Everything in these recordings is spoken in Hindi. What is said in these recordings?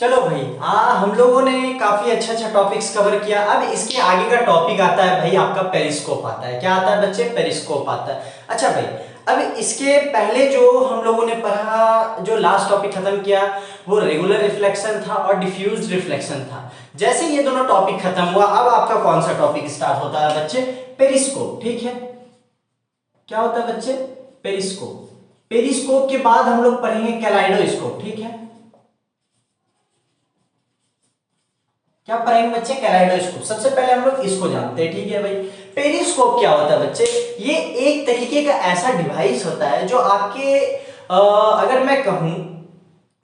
चलो भाई, हम लोगों ने काफी अच्छा टॉपिक्स कवर किया। अब इसके आगे का टॉपिक आता है भाई, आपका पेरिस्कोप आता है। क्या आता है बच्चे? पेरिस्कोप आता है। अच्छा भाई, अब इसके पहले जो हम लोगों ने पढ़ा, जो लास्ट टॉपिक खत्म किया, वो रेगुलर रिफ्लेक्शन था और डिफ्यूज्ड रिफ्लेक्शन था। जैसे ये दोनों टॉपिक खत्म हुआ, अब आपका कौन सा टॉपिक स्टार्ट होता है बच्चे? पेरिस्कोप। ठीक है, क्या होता है बच्चे? पेरिस्कोप। पेरिस्कोप के बाद हम लोग पढ़ेंगे कैलाइडोस्कोप। ठीक है, क्या पढ़ेंगे बच्चे? कैलाइडोस्कोप। सबसे पहले हम लोग इसको जानते हैं। ठीक है भाई, पेरिस्कोप क्या होता है बच्चे? ये एक तरीके का ऐसा डिवाइस होता है जो आपके अगर मैं कहूं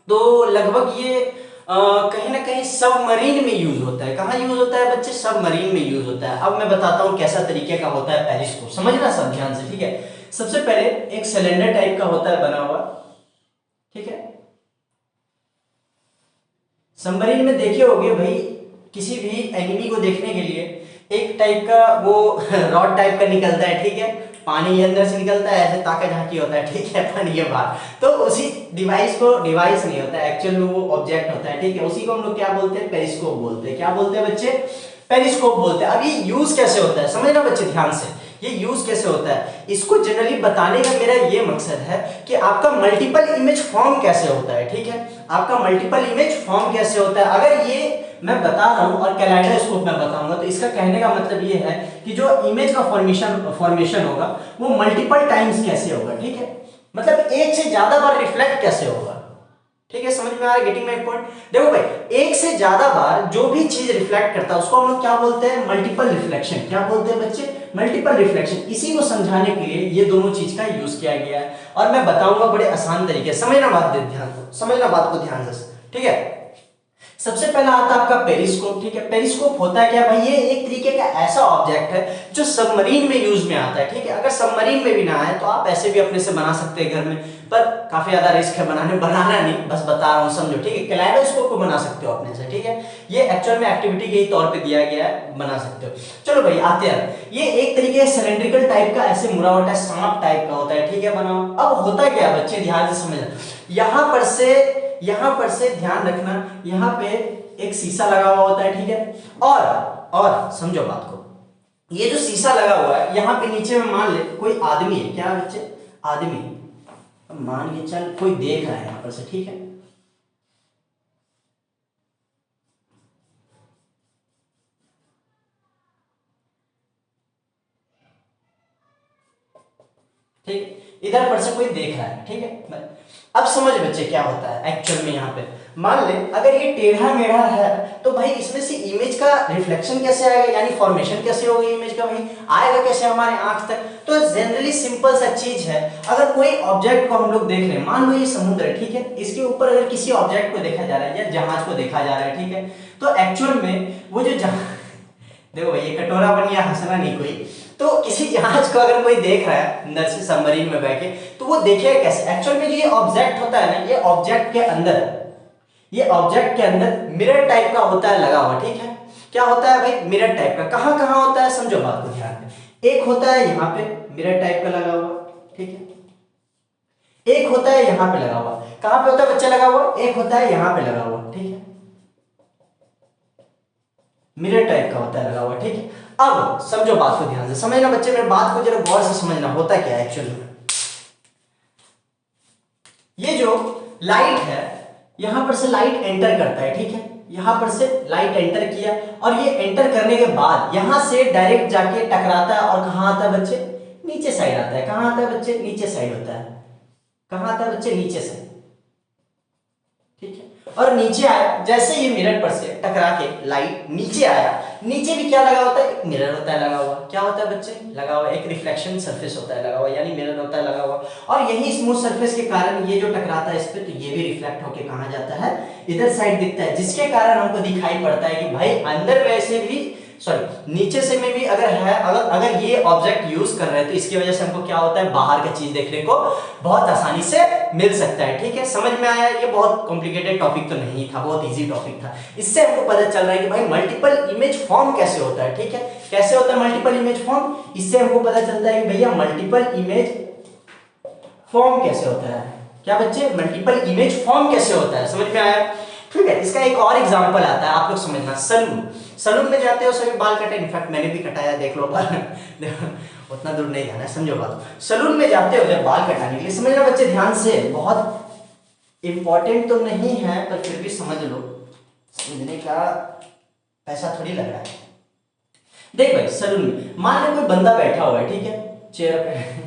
तो लगभग ये कहीं ना कहीं सबमरीन में यूज होता है। कहां यूज होता है बच्चे? सबमरीन में यूज होता है। अब मैं बताता हूं कैसा तरीके का होता है पेरिस्कोप, समझना सब ध्यान से। ठीक है, सबसे पहले एक सिलेंडर टाइप का होता है बना हुआ। ठीक है, सबमरीन में देखे होगे भाई, किसी भी एनिमी को देखने के लिए एक टाइप का वो रॉड टाइप का निकलता है। ठीक है, पानी के अंदर से निकलता है, ऐसे ताका झांकी होता है। ठीक है, पानी के बाहर, तो उसी डिवाइस को, डिवाइस नहीं होता है एक्चुअल में, वो ऑब्जेक्ट होता है। ठीक है, उसी को हम लोग क्या बोलते हैं? पेरिस्कोप बोलते हैं। क्या बोलते हैं बच्चे? पेरिस्कोप बोलते हैं। अब ये यूज कैसे होता है समझना बच्चे ध्यान से, ये यूज कैसे होता है इसको जनरली बताने का मेरा ये मकसद है कि आपका मल्टीपल इमेज फॉर्म कैसे होता है। ठीक है, आपका मल्टीपल इमेज फॉर्म कैसे होता है, अगर ये मैं बता रहा हूं और कैलाइडोस्कोप में बताऊंगा, तो इसका कहने का मतलब ये है कि जो इमेज का फॉर्मेशन होगा वो मल्टीपल टाइम्स कैसे होगा। ठीक है, मतलब एक से ज्यादा बार रिफ्लेक्ट कैसे होगा। ठीक है, समझ में आ रहा है? Getting my point? देखो भाई, एक से ज्यादा बार जो भी चीज रिफ्लेक्ट करता है उसको हम लोग क्या बोलते हैं? Multiple reflection. क्या बोलते हैं बच्चे? Multiple reflection. इसी को समझाने के लिए ये दोनों चीज का यूज किया गया है और मैं बताऊंगा बड़े आसान तरीके से। समझना बात को ध्यान से। ठीक है, सबसे पहला आता है आपका पेरिस्कोप। ठीक है, पेरिस्कोप होता है क्या भाई? ये एक तरीके का ऐसा ऑब्जेक्ट है जो सबमरीन में यूज में आता है। ठीक है, अगर सबमरीन में भी ना आए तो आप ऐसे भी अपने से बना सकते हैं घर में, पर काफी ज्यादा रिस्क है बनाना नहीं, बस बता रहा हूं, समझो। ठीक है, कैलाइडोस्कोप को बना सकते हो अपने से। ठीक है, ये एक्चुअल में एक्टिविटी के ही तौर पे दिया गया है, बना सकते हो। चलो भाई आते हैं, ये एक तरीके से सिलेंड्रिकल टाइप का ऐसे मुड़ा होता है, सांप टाइप का होता है। ठीक है, बना। अब होता क्या बच्चे, ध्यान से समझना। यहां पर से ध्यान रखना, यहां पे एक शीशा लगा हुआ होता है। ठीक है, और समझो बात को, ये जो शीशा लगा हुआ है यहां पे नीचे में मान ले कोई आदमी है। क्या बच्चे? आदमी। मान के चल कोई देख रहा है यहां पर से। ठीक है, ठीक, इधर पर से कोई देख रहा है। ठीक है, अब समझ बच्चे क्या होता है एक्चुअल में। यहाँ पे मान ले अगर ये टेढ़ा मेढ़ा है तो भाई इसमें से इमेज का रिफ्लेक्शन कैसे आएगा, यानी फॉर्मेशन कैसे होगा इमेज का, भाई आएगा कैसे हमारे आंख तक? तो जनरली सिंपल सा चीज है, अगर कोई ऑब्जेक्ट को हम लोग देख रहे हैं, मान लो ये समुद्र है। ठीक है, इसके ऊपर अगर किसी ऑब्जेक्ट को देखा जा रहा है या जहाज को देखा जा रहा है, ठीक है, तो एक्चुअल में वो जो देखो भाई, ये कटोरा बन गया, हंसना नहीं कोई। तो किसी जहाज को अगर कोई देख रहा है अंदर से सबमरीन में बैठ के, तो वो देखेगा कैसे? एक्चुअल में जो ये ऑब्जेक्ट होता है ना, ये ऑब्जेक्ट के अंदर मिरर टाइप का होता है लगा हुआ। ठीक है, क्या होता है भाई? मिरर टाइप का। कहां कहां होता है समझो बात को ध्यान से। एक होता है यहाँ पे मिरर टाइप का लगा हुआ। ठीक है, एक होता है यहाँ पे लगा हुआ। कहां पे होता है बच्चा लगा हुआ? एक होता है यहाँ पे लगा हुआ। ठीक है, मिरर टाइप का होता है लगा हुआ। ठीक है, अब समझो बात को ध्यान से समझना बच्चे, मेरे बात को जरा गौर से समझना। होता क्या है एक्चुअली में, ये जो लाइट है यहां पर से लाइट एंटर करता है। ठीक है, यहां पर से लाइट एंटर किया और ये एंटर करने के बाद यहां से डायरेक्ट जाके टकराता है और कहां आता है बच्चे? नीचे साइड आता है। कहां आता है बच्चे? नीचे साइड होता है। कहां आता है बच्चे? नीचे साइड। ठीक है, और नीचे आया, जैसे ये मिरर पर से टकरा के लाइट नीचे आया, नीचे भी क्या लगा होता है? एक मिरर होता है लगा हुआ। क्या होता है बच्चे? लगा हुआ एक रिफ्लेक्शन सरफेस होता है लगा हुआ, यानी मिरर होता है लगा हुआ। और यही स्मूथ सरफेस के कारण ये जो टकराता है इस पे, तो ये भी रिफ्लेक्ट होके कहां जाता है? इधर साइड दिखता है, जिसके कारण हमको दिखाई पड़ता है कि भाई अंदर वैसे भी, सॉरी नीचे से में भी अगर है, अगर ये ऑब्जेक्ट यूज कर रहे हैं तो इसकी वजह से हमको क्या होता है? बाहर का चीज देखने को बहुत आसानी से मिल सकता है। ठीक है, समझ में आया? ये बहुत कॉम्प्लिकेटेड टॉपिक तो नहीं था, बहुत इजी टॉपिक था। इससे हमको पता चल रहा है कि भाई मल्टीपल इमेज फॉर्म कैसे होता है। ठीक है, कैसे होता है मल्टीपल इमेज फॉर्म? इससे हमको पता चलता है कि भैया मल्टीपल इमेज फॉर्म कैसे होता है। क्या बच्चे? मल्टीपल इमेज फॉर्म कैसे होता है, समझ में आया? ठीक है। इसका एक और एग्जांपल आता है, आप लोग समझना, सलून। सलून में जाते हो सभी बाल कटे, इनफैक्ट मैंने भी कटाया, देख लो बाल देखो उतना दूर नहीं जाना है, समझो बात। सलून में जाते हो जब बाल कटाने के लिए, समझना बच्चे ध्यान से, बहुत इंपॉर्टेंट तो नहीं है पर फिर भी समझ लो, समझने का पैसा थोड़ी लग रहा है। देख भाई सलून में मान लो कोई बंदा बैठा हुआ है, ठीक है, चेयर पे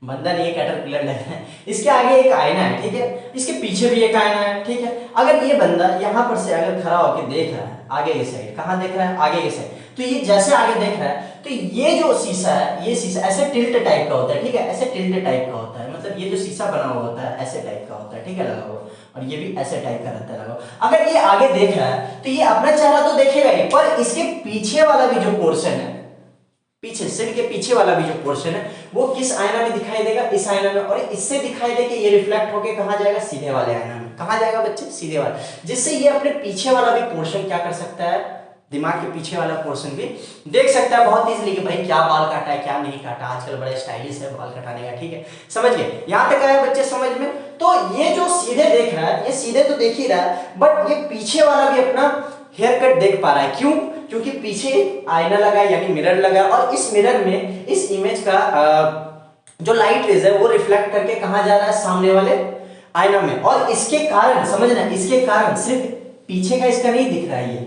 बंदा नहीं है, कैटरपिलर लग रहा है, इसके आगे एक आईना है, ठीक है, इसके पीछे भी एक आईना है, ठीक है। अगर ये बंदा यहाँ पर से अगर खड़ा होकर देख रहा है आगे की साइड, कहाँ देख रहा है, आगे की साइड, तो ये जैसे आगे देख रहा है तो ये जो शीशा है, ये शीशा ऐसे टिल्ट टाइप का होता है, ठीक है, ऐसे टिल्ट टाइप का होता है, मतलब ये जो शीशा बना हुआ होता है ऐसे टाइप का होता है, ठीक है, लगा हुआ, और ये भी ऐसे टाइप का रहता है लगा हुआ। अगर ये आगे देख रहा है तो ये अपना चेहरा तो देखेगा ही, पर इसके पीछे वाला भी जो पोर्शन है, पीछे सिर के पीछे वाला भी जो पोर्शन है, वो किस आईना में दिखाई देगा, इस आईना में, और इससे दिखाई दे कि ये रिफ्लेक्ट होके कहां जाएगा, सीधे वाले आईना में। कहां जाएगा बच्चे, सीधे वाले, जिससे ये अपने पीछे वाला भी पोर्शन क्या कर सकता है, दिमाग के पीछे वाला पोर्शन भी देख सकता है बहुत इजीली कि भाई क्या बाल काटा है, क्या नहीं काटा। आजकल बड़ा स्टाइलिश है बाल कटाने का, ठीक है, समझ गए, यहां तक आया बच्चे समझ में। तो ये जो सीधे देख रहा है, ये सीधे तो देख ही रहा है, बट ये पीछे वाला भी अपना हेयर कट देख पा रहा है, क्यों, क्योंकि पीछे आईना लगा यानी मिरर लगा, और इस मिरर में इस इमेज का जो लाइट रेज है वो रिफ्लेक्ट करके कहां जा रहा है, सामने वाले आईना में। और इसके कारण समझना, इसके कारण सिर्फ पीछे का इसका नहीं दिख रहा है, ये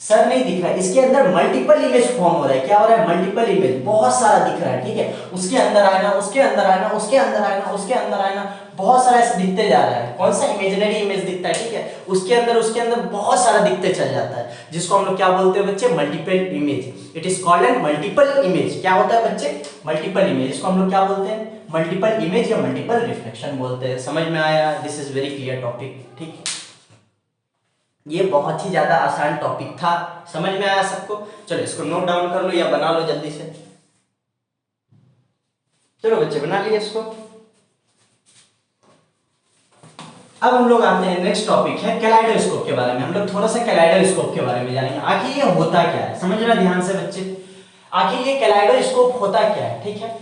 सर नहीं दिख रहा है, इसके अंदर मल्टीपल इमेज फॉर्म हो रहा है। क्या हो रहा है, मल्टीपल इमेज, बहुत सारा दिख रहा है, ठीक है, उसके अंदर आईना, उसके अंदर आईना, उसके अंदर आईना, उसके अंदर आईना, बहुत सारा ऐसे दिखते जा रहा है। कौन सा, इमेजिनरी इमेज दिखता है, ठीक है, उसके अंदर बहुत सारा दिखते चल जाता है, जिसको हम लोग क्या बोलते हैं बच्चे, multiple image. It is called an multiple image. क्या होता है बच्चे, मल्टीपल इमेज, इसको हम लोग क्या बोलते हैं, मल्टीपल इमेज या मल्टीपल रिफ्लेक्शन बोलते हैं। समझ में आया, this is very clear topic, ठीक है, ये बहुत ही ज्यादा आसान टॉपिक था, समझ में आया सबको। चलो इसको नोट डाउन कर लो या बना लो जल्दी से। चलो बच्चे बना लिए इसको। अब हम लोग आते हैं, नेक्स्ट टॉपिक है कैलाइडोस्कोप के बारे में। हम लोग थोड़ा सा कैलाइडोस्कोप के बारे में जानेंगे, आखिर ये होता क्या है, समझना ध्यान से बच्चे, आखिर ये कैलाइडोस्कोप होता क्या है, ठीक है।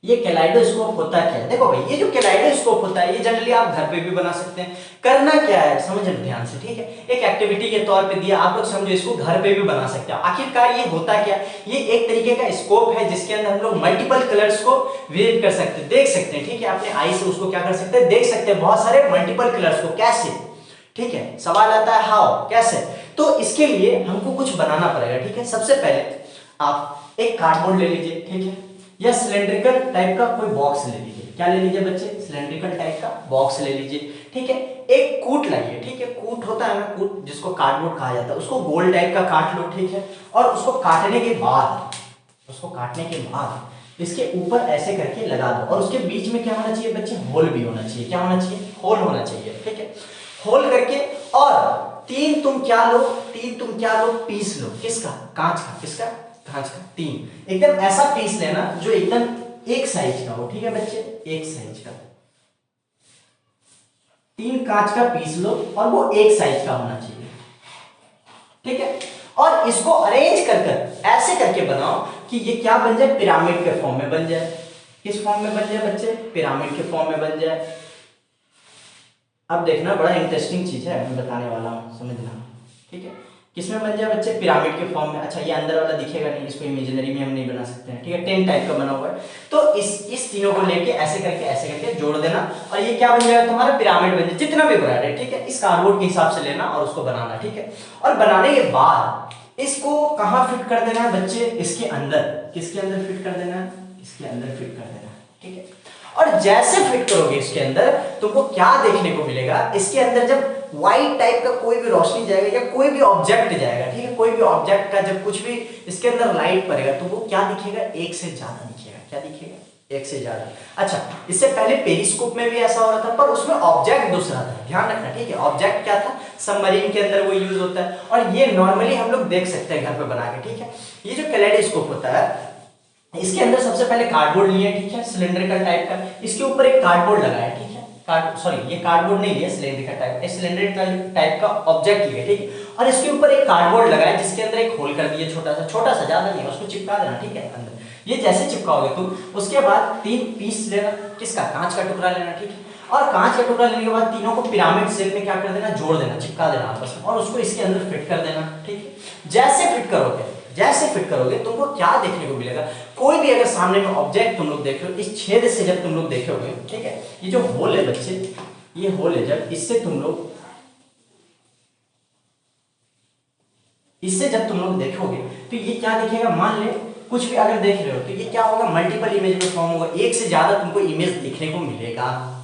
ये कैलाइडोस्कोप होता क्या है, देखो भाई, ये जो कैलाइडोस्कोप होता है ये जनरली आप घर पे भी बना सकते हैं। करना क्या है समझ लो ध्यान से, ठीक है, एक एक्टिविटी के तौर पे दिया, आप लोग समझो इसको घर पे भी बना सकते हो। आखिरकार ये होता क्या है, ये एक तरीके का स्कोप है जिसके अंदर हम लोग मल्टीपल कलर्स को विजिट कर सकते हैं, देख सकते हैं, ठीक है, अपने आई से उसको क्या कर सकते हैं, देख सकते हैं, बहुत सारे मल्टीपल कलर्स को। कैसे, ठीक है, सवाल आता है हाउ, कैसे, तो इसके लिए हमको कुछ बनाना पड़ेगा, ठीक है। सबसे पहले आप एक कार्डबोर्ड ले लीजिए, ठीक है, या सिलेंड्रिकल टाइप का कोई बॉक्स ले लीजिए। क्या ले लीजिए बच्चे, सिलेंड्रिकल टाइप का बॉक्स ले लीजिए, ठीक है। एक कूट लाइए, ठीक है, कूट होता है ना, कूट जिसको कार्डबोर्ड कहा जाता है, उसको गोल टाइप का काट लो, ठीक है, और उसको काटने के बाद इसके ऊपर ऐसे करके लगा दो, और उसके बीच में क्या होना चाहिए बच्चे, होल भी होना चाहिए। क्या होना चाहिए, होल होना चाहिए, ठीक है, होल करके, और तीन तुम क्या लो, पीस लो, किसका, कांच का, किसका, कांच का, तीन एकदम ऐसा पीस लेना जो एकदम एक साइज का हो, ठीक है बच्चे, एक साइज का, तीन कांच का पीस लो और वो एक साइज का होना चाहिए, ठीक है। और इसको अरेंज कर ऐसे करके बनाओ कि ये क्या बन जाए, पिरामिड के फॉर्म में बन जाए। किस फॉर्म में बन जाए बच्चे, पिरामिड के फॉर्म में बन जाए। अब देखना, बड़ा इंटरेस्टिंग चीज है, मैं बताने वाला हूं, समझना, ठीक है। किसमें बन जाए बच्चे, पिरामिड के फॉर्म में। अच्छा, ये अंदर वाला दिखेगा नहीं, इसको इमेजिनरी में हम नहीं बना सकते हैं, ठीक है, टेन टाइप का बना हुआ है। तो इस तीनों को लेके ऐसे करके जोड़ देना, और ये क्या बन जाएगा तुम्हारा, पिरामिड बन जाए, जितना भी बड़ा है, ठीक है। इस कार्डबोर्ड के हिसाब से लेना और उसको बनाना, ठीक है। और बनाने के बाद इसको कहाँ फिट कर देना है बच्चे, इसके अंदर, किसके अंदर फिट कर देना है, इसके अंदर फिट कर देना है, ठीक है। और जैसे फिट करोगे इसके अंदर, तुमको क्या देखने को मिलेगा, इसके अंदर जब व्हाइट टाइप का कोई भी रोशनी जाएगा या कोई भी ऑब्जेक्ट जाएगा, ठीक है, कोई भी ऑब्जेक्ट का जब कुछ भी इसके अंदर लाइट पड़ेगा तो वो क्या दिखेगा, एक से ज्यादा दिखेगा। क्या दिखेगा, एक से ज्यादा। अच्छा, इससे पहले पेरिस्कोप में भी ऐसा हो रहा था, पर उसमें ऑब्जेक्ट दूसरा था, ध्यान रखना, ठीक है। ऑब्जेक्ट क्या था, सबमरीन के अंदर वो यूज होता है, और ये नॉर्मली हम लोग देख सकते हैं घर पे बना के, ठीक है। ये जो कैलेडोस्कोप होता है, इसके अंदर सबसे पहले कार्डबोर्ड लिए, ठीक है, सिलेंड्रिकल टाइप का, इसके ऊपर एक कार्डबोर्ड लगाया, ठीक है, ये कार्डबोर्ड नहीं लिया, सिलेंड्रिकल टाइप, सिलेंड्रिकल टाइप का ऑब्जेक्ट लिया, ठीक है, और इसके ऊपर एक कार्डबोर्ड लगाया जिसके अंदर एक होल कर दिया, छोटा सा, ज्यादा नहीं, उसको चिपका देना, ठीक है, अंदर ये जैसे चिपकाओगे तुम, उसके बाद 3 पीस लेना, किसका, कांच का टुकड़ा लेना, ठीक है। और कांच का टुकड़ा लेने के बाद तीनों को पिरामिड शेप में क्या कर देना, जोड़ देना, चिपका देना आपस में, और उसको इसके अंदर फिट कर देना, ठीक है। जैसे फिट करोगे तुमको क्या देखने को मिलेगा, कोई भी अगर सामने में ऑब्जेक्ट तुम लोग देख रहे हो, इस छेद से जब तुम लोग देखोगे, ठीक है, ये जो होल है बच्चे, ये होल है, जब इससे तुम लोग देखोगे तो ये क्या दिखेगा, मान ले कुछ भी अगर देख रहे हो तो ये क्या होगा, मल्टीपल इमेज में फॉर्म होगा, एक से ज्यादा तुमको इमेज देखने को मिलेगा,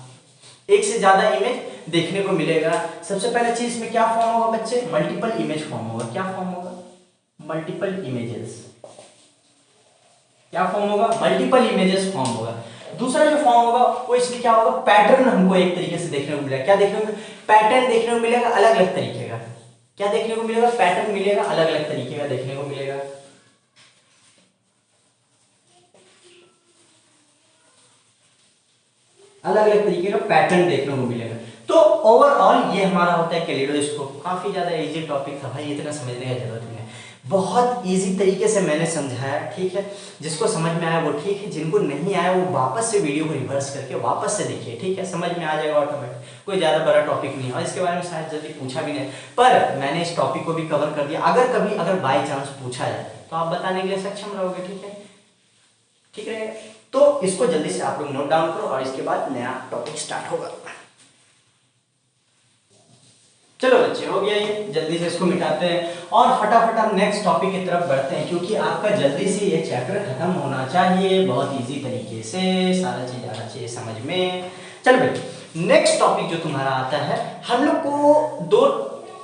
एक से ज्यादा इमेज देखने को मिलेगा। सबसे पहले चीज में क्या फॉर्म होगा बच्चे, मल्टीपल इमेज फॉर्म होगा। क्या फॉर्म होगा, मल्टीपल इमेजेस। क्या फॉर्म होगा, मल्टीपल इमेजेस फॉर्म होगा। दूसरा जो फॉर्म होगा वो इसमें क्या होगा, पैटर्न हमको एक तरीके से देखने को मिलेगा। क्या देखने को, पैटर्न देखने को मिलेगा अलग अलग तरीके का। क्या देखने को मिलेगा, पैटर्न मिलेगा अलग अलग तरीके का देखने को मिलेगा। अलग अलग तरीके का पैटर्न देखने को मिलेगा। तो ओवरऑल ये हमारा होता है कैलिडोस्कोप। काफी ज्यादा इजी टॉपिक था भाई, इतना समझने की जरूरत नहीं है, बहुत इजी तरीके से मैंने समझाया, ठीक है। जिसको समझ में आया वो ठीक है, जिनको नहीं आया वो वापस से वीडियो को रिवर्स करके वापस से देखिए, ठीक है, समझ में आ जाएगा ऑटोमेटिक। कोई ज्यादा बड़ा टॉपिक नहीं है और इसके बारे में शायद जल्दी पूछा भी नहीं, पर मैंने इस टॉपिक को भी कवर कर दिया। अगर बाई चांस पूछा जाए तो आप बताने के लिए सक्षम रहोगे, ठीक है, ठीक है। तो इसको जल्दी से आप लोग नोट डाउन करो और इसके बाद नया टॉपिक स्टार्ट होगा। चलो बच्चे, हो गया ये, जल्दी से इसको मिटाते हैं और फटाफट हम नेक्स्ट टॉपिक की तरफ बढ़ते हैं, क्योंकि आपका जल्दी से ये चैप्टर खत्म होना चाहिए, बहुत इजी तरीके से सारा चीज आना चाहिए समझ में। चल भाई, नेक्स्ट टॉपिक जो तुम्हारा आता है, हम लोग को 2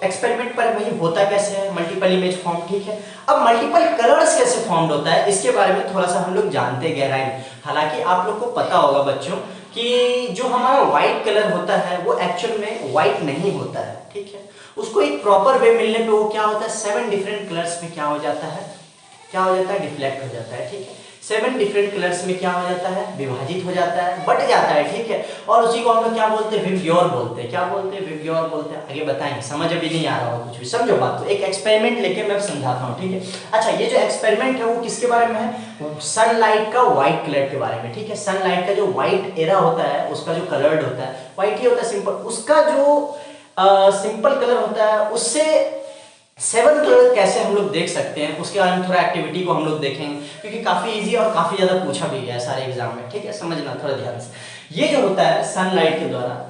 एक्सपेरिमेंट पर वही होता कैसे है, मल्टीपल इमेज फॉर्म, ठीक है। अब मल्टीपल कलर्स कैसे फॉर्म्ड होता है, इसके बारे में थोड़ा सा हम लोग जानते हैं गहराई में। हालांकि आप लोग को पता होगा बच्चों कि जो हमारा व्हाइट कलर होता है वो एक्चुअल में व्हाइट नहीं होता है, ठीक है। उसको एक प्रॉपर वे मिलने पे वो क्या होता है, 7 डिफरेंट कलर्स में क्या हो जाता है, डिफ्लेक्ट हो जाता है, ठीक है। 7 डिफरेंट कलर्स में क्या हो जाता है, विभाजित हो जाता है, बट जाता है, ठीक है। और उसी को हम लोग क्या बोलते हैं, विबग्योर बोलते हैं। क्या बोलते हैं, विबग्योर बोलते हैं। आगे बताएंगे, समझ अभी नहीं आ रहा हो कुछ भी, समझो बात को, एक एक्सपेरिमेंट लेके मैं समझाता हूँ, ठीक है। अच्छा, ये जो एक्सपेरिमेंट है वो किसके बारे में है, सनलाइट का व्हाइट कलर के बारे में, ठीक है। सनलाइट का जो व्हाइट एरा होता है, उसका जो कलर्ड होता है, व्हाइट ही होता है सिंपल, उसका जो सिंपल कलर होता है उससे 7 कलर कैसे हम लोग देख सकते हैं, उसके बारे में थोड़ा एक्टिविटी को हम लोग देखेंगे, क्योंकि काफी इजी और काफी ज्यादा पूछा भी गया है सारे एग्जाम में, ठीक है। समझना थोड़ा ध्यान से। ये जो होता है सनलाइट के द्वारा,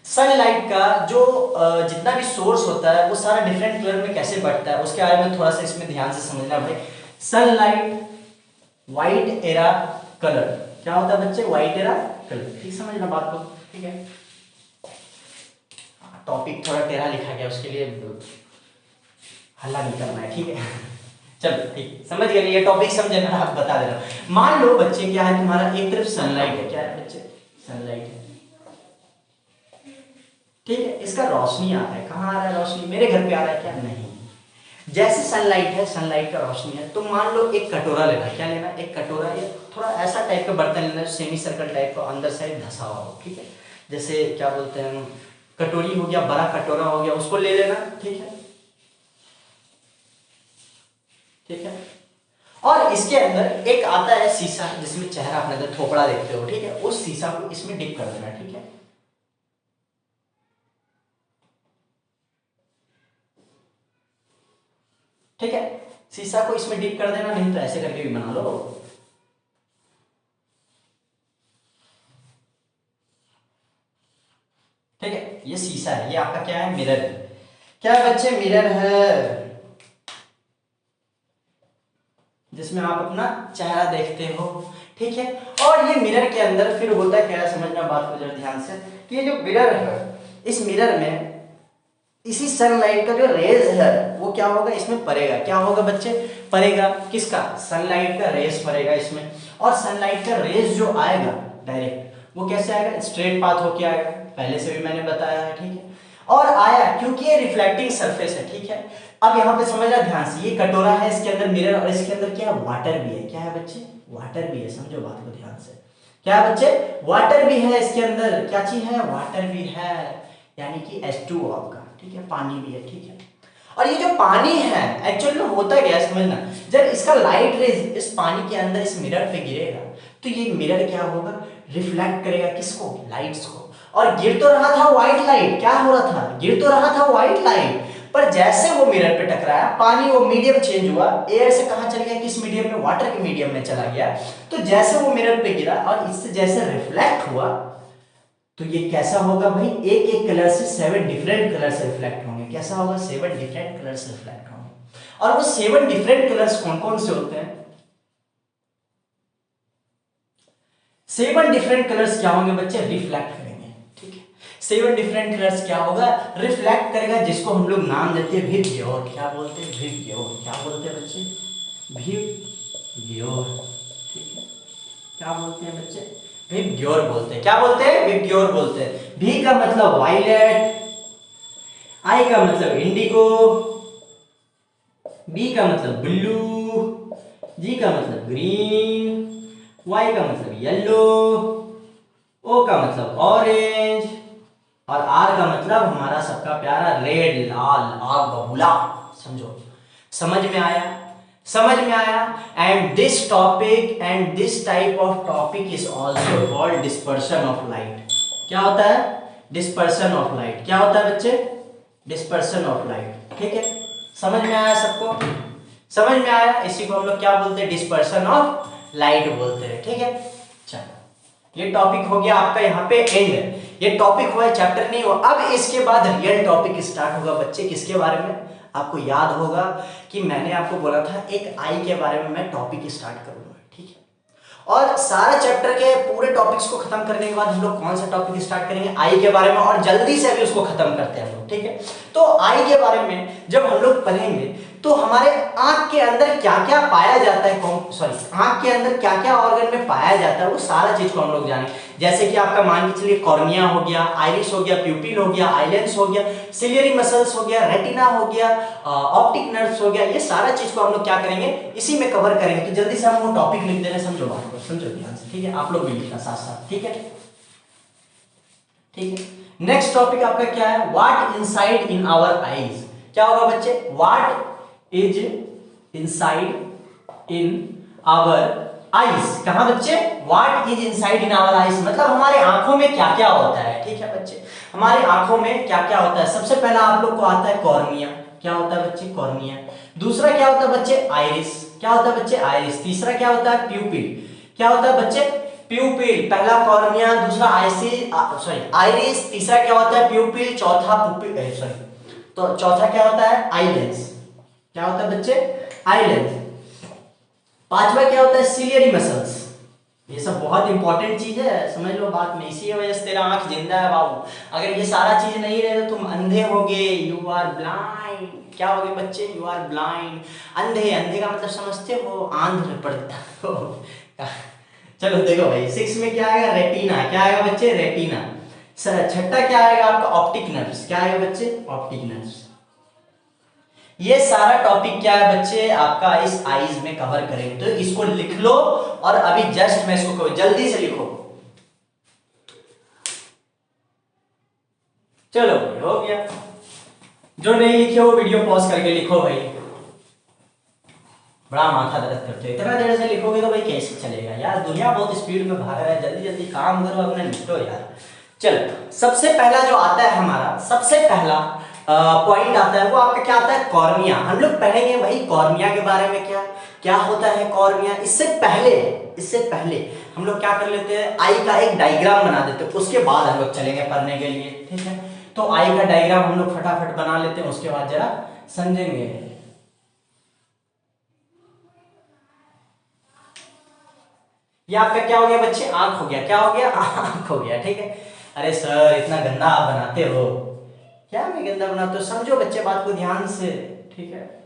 सनलाइट का जो जितना भी सोर्स होता है वो सारा डिफरेंट कलर में कैसे बढ़ता है, उसके बारे में थोड़ा सा इसमें ध्यान से समझना भाई। सनलाइट व्हाइट एरा कलर, क्या होता है बच्चे, व्हाइट एरा कलर, ठीक समझना बात को, ठीक है। टॉपिक थोड़ा टेढ़ा लिखा गया, उसके लिए हल्ला नहीं करना है, ठीक है। चलो ठीक, समझ गए, ये टॉपिक समझे ना, आप बता दे रहा हूं। मान लो बच्चे क्या है, तुम्हारा एक तरफ सनलाइट है, क्या है बच्चे, सनलाइट है, ठीक है। इसका रोशनी आ रहा है, कहाँ आ रहा है रोशनी, मेरे घर पे आ रहा है क्या, नहीं। जैसे सनलाइट है, सनलाइट का रोशनी है, तो मान लो एक कटोरा लेना, क्या लेना, एक कटोरा, या थोड़ा ऐसा टाइप का बर्तन लेना, सेमी सर्कल टाइप का, अंदर साइड धसा हुआ हो, ठीक है। जैसे क्या बोलते हैं, कटोरी हो गया, बड़ा कटोरा हो गया, उसको ले लेना, ठीक है, ठीक है। और इसके अंदर एक आता है शीशा, जिसमें चेहरा अपने अंदर थोपड़ा देखते हो, ठीक है। उस शीशा को इसमें डिप कर देना, ठीक है, ठीक है। शीशा को इसमें डिप कर देना, नहीं तो ऐसे करके भी बना लो, ठीक है। ये शीशा है, ये आपका क्या है, मिरर है, क्या है बच्चे, मिरर है, जिसमें आप अपना चेहरा देखते हो, ठीक है। और ये मिरर के अंदर फिर होता है क्या, समझना बात को जरा ध्यान से, कि ये जो मिरर है, इस मिरर में इसी सनलाइट का जो रेज है वो क्या होगा, इसमें पड़ेगा, क्या होगा बच्चे, पड़ेगा, किसका, सनलाइट का रेज पड़ेगा इसमें। और सनलाइट का रेज जो आएगा डायरेक्ट, वो कैसे आएगा, स्ट्रेट पाथ होके आएगा, पहले से भी मैंने बताया है, ठीक है। और आया क्योंकि ये रिफ्लेक्टिंग सरफेस है, ठीक है। अब यहाँ पे समझना ध्यान से, ये कटोरा है, इसके अंदर मिरर, और इसके अंदर क्या है, वाटर भी है, क्या है बच्चे, वाटर भी है, समझो बात को ध्यान से, क्या है बच्चे, वाटर भी है इसके अंदर, क्या चीज है, वाटर भी है, यानी कि H2O आपका, ठीक है, पानी भी है, ठीक है। और ये जो पानी है एक्चुअली में होता क्या है समझना, जब इसका लाइट रेज इस पानी के अंदर इस मिरर पे गिरेगा तो ये मिरर क्या होगा, रिफ्लेक्ट करेगा किसको, लाइट्स को। और गिर तो रहा था व्हाइट लाइट, क्या हो रहा था, गिर तो रहा था व्हाइट लाइट, पर जैसे वो मिरर पे टकराया पानी, वो मीडियम चेंज हुआ, एयर से कहां चल गया, किस मीडियम में, वाटर के मीडियम में चला गया। तो जैसे वो मिरर पे गिरा और इससे जैसे रिफ्लेक्ट हुआ तो ये कैसा होगा भाई, एक एक कलर से 7 डिफरेंट कलर से रिफ्लेक्ट होंगे। कैसा होगा, 7 डिफरेंट कलर से रिफ्लेक्ट होंगे। और वो 7 डिफरेंट कलर्स कौन कौन से होते हैं, 7 डिफरेंट कलर्स क्या होंगे बच्चे, रिफ्लेक्ट करेंगे, ठीक है। 7 डिफरेंट कलर्स क्या होगा, रिफ्लेक्ट करेगा, जिसको हम लोग नाम देते हैं विबग्योर। क्या बोलते हैं, विबग्योर। क्या बोलते हैं बच्चे, विबग्योर, ठीक है। क्या बोलते हैं बच्चे, विबग्योर बोलते हैं। क्या बोलते हैं, विबग्योर बोलते हैं। भी का मतलब वायलेट, आई का मतलब इंडिगो, बी का मतलब ब्लू, जी का मतलब ग्रीन, वाई का मतलब येलो, ओ का मतलब ऑरेंज, और आर का मतलब हमारा सबका प्यारा रेड, लाल, आग बबूला। समझो, समझ में आया, समझ में आया। And this topic and this type of topic is also called dispersion of light. क्या होता है, डिस्पर्शन ऑफ लाइट। क्या होता है बच्चे, डिस्पर्शन ऑफ लाइट, ठीक है। समझ में आया सबको, समझ में आया। इसी को हम लोग क्या बोलते हैं, डिस्पर्शन ऑफ लाइट बोलते हैं, ठीक है। चलो ये टॉपिक हो गया आपका यहाँ पे एंड, ये टॉपिक हुआ, चैप्टर नहीं हुआ। अब इसके बाद रियल टॉपिक स्टार्ट होगा बच्चे, किसके बारे में, आपको याद होगा कि मैंने आपको बोला था एक आई के बारे में मैं टॉपिक स्टार्ट करूंगा, ठीक है। और सारा चैप्टर के पूरे टॉपिक्स को खत्म करने के बाद हम लोग कौन सा टॉपिक स्टार्ट करेंगे, आई के बारे में, और जल्दी से अभी उसको खत्म करते हैं हम लोग, ठीक है। तो आई के बारे में जब हम लोग पढ़ेंगे तो हमारे आंख के अंदर क्या क्या पाया जाता है, सॉरी, आंख के अंदर क्या क्या ऑर्गन में पाया जाता है, वो सारा चीज को हम लोग जानेंगे। जैसे कि आपका मान के चलिए कॉर्निया हो गया, आइरिस हो गया, प्यूपिल हो गया, आइलेंस हो गया, सिलियरी मसल्स हो गया, रेटिना हो गया, ऑप्टिक नर्व्स हो गया, ये सारा चीज को हम लोग क्या करेंगे, इसी में कवर करेंगे। तो जल्दी से हम वो टॉपिक लिख दे रहे हैं, समझो बात को, समझो ध्यान से, ठीक है। आप लोग भी लिखना साथ साथ, ठीक है, ठीक है। नेक्स्ट टॉपिक आपका क्या है, what inside in our eyes. क्या होगा बच्चे, what is inside in our eyes. कहां बच्चे, what is inside in our eyes, मतलब हमारे आंखों में क्या क्या होता है, ठीक है बच्चे। हमारे आंखों में क्या क्या होता है, सबसे पहला आप लोग को आता है कॉर्निया। क्या होता है बच्चे, कॉर्निया। दूसरा क्या होता है बच्चे, आइरिस। क्या होता है बच्चे, आइरिस। तीसरा क्या होता है, प्यूपिल। क्या होता है बच्चे, प्यूपिल। पहला कॉर्निया, दूसरा आइरिस, तीसरा क्या होता है, प्यूपिल, चौथा पुपिल, सॉरी, तो चौथा क्या होता है, आईलेंस। क्या होता है बच्चे, आईलेंस। पांचवा क्या होता है, सिलियरी मसल्स। ये सब बहुत इंपॉर्टेंट चीज है, समझ लो बात में, इसी वजह से तेरा आंख जिंदा है बाबू। अगर ये सारा चीज नहीं रहे तो तुम अंधे होगे, यू आर ब्लाइंड। क्या होगे बच्चे, यू आर ब्लाइंड, अंधे। अंधे का मतलब समझते हो, आंध्र पड़ता हो। चलो देखो भाई, 6 में क्या आएगा, रेटिना। क्या आएगा बच्चे, रेटिना। छठा क्या आएगा आपका, ऑप्टिक नर्व्स। क्या आएगा बच्चे, ऑप्टिक नर्व्स। ये सारा टॉपिक क्या है बच्चे, आपका इस आईज में कवर करेंगे। तो इसको लिख लो, और अभी जस्ट मैं इसको जल्दी से लिखो। चलो हो गया, जो नहीं लिखे वो वीडियो पॉज करके लिखो भाई, बड़ा माथा दर्द करते हो, इतना देर से लिखोगे तो भाई कैसे चलेगा यार, दुनिया बहुत स्पीड में भाग रहा है, जल्दी जल्दी काम करो, अपना निपटो यार। चलो सबसे पहला जो आता है हमारा, सबसे पहला पॉइंट आता है, वो आपका क्या आता है, कॉर्निया। हम लोग पढ़ेंगे भाई कॉर्निया के बारे में, क्या क्या होता है कॉर्निया। इससे पहले हम लोग क्या कर लेते हैं, आई का एक डायग्राम बना देते हैं, उसके बाद हम लोग चलेंगे पढ़ने के लिए, ठीक है। तो आई का डायग्राम हम लोग फटाफट बना लेते हैं, उसके बाद जरा समझेंगे। ये आपका क्या हो गया बच्चे, आंख हो गया। क्या हो गया, आंख हो गया, ठीक है। अरे सर इतना गंदा आप बनाते हो, क्या मैं गंदा बनाते हो, समझो बच्चे बात को ध्यान से, ठीक है।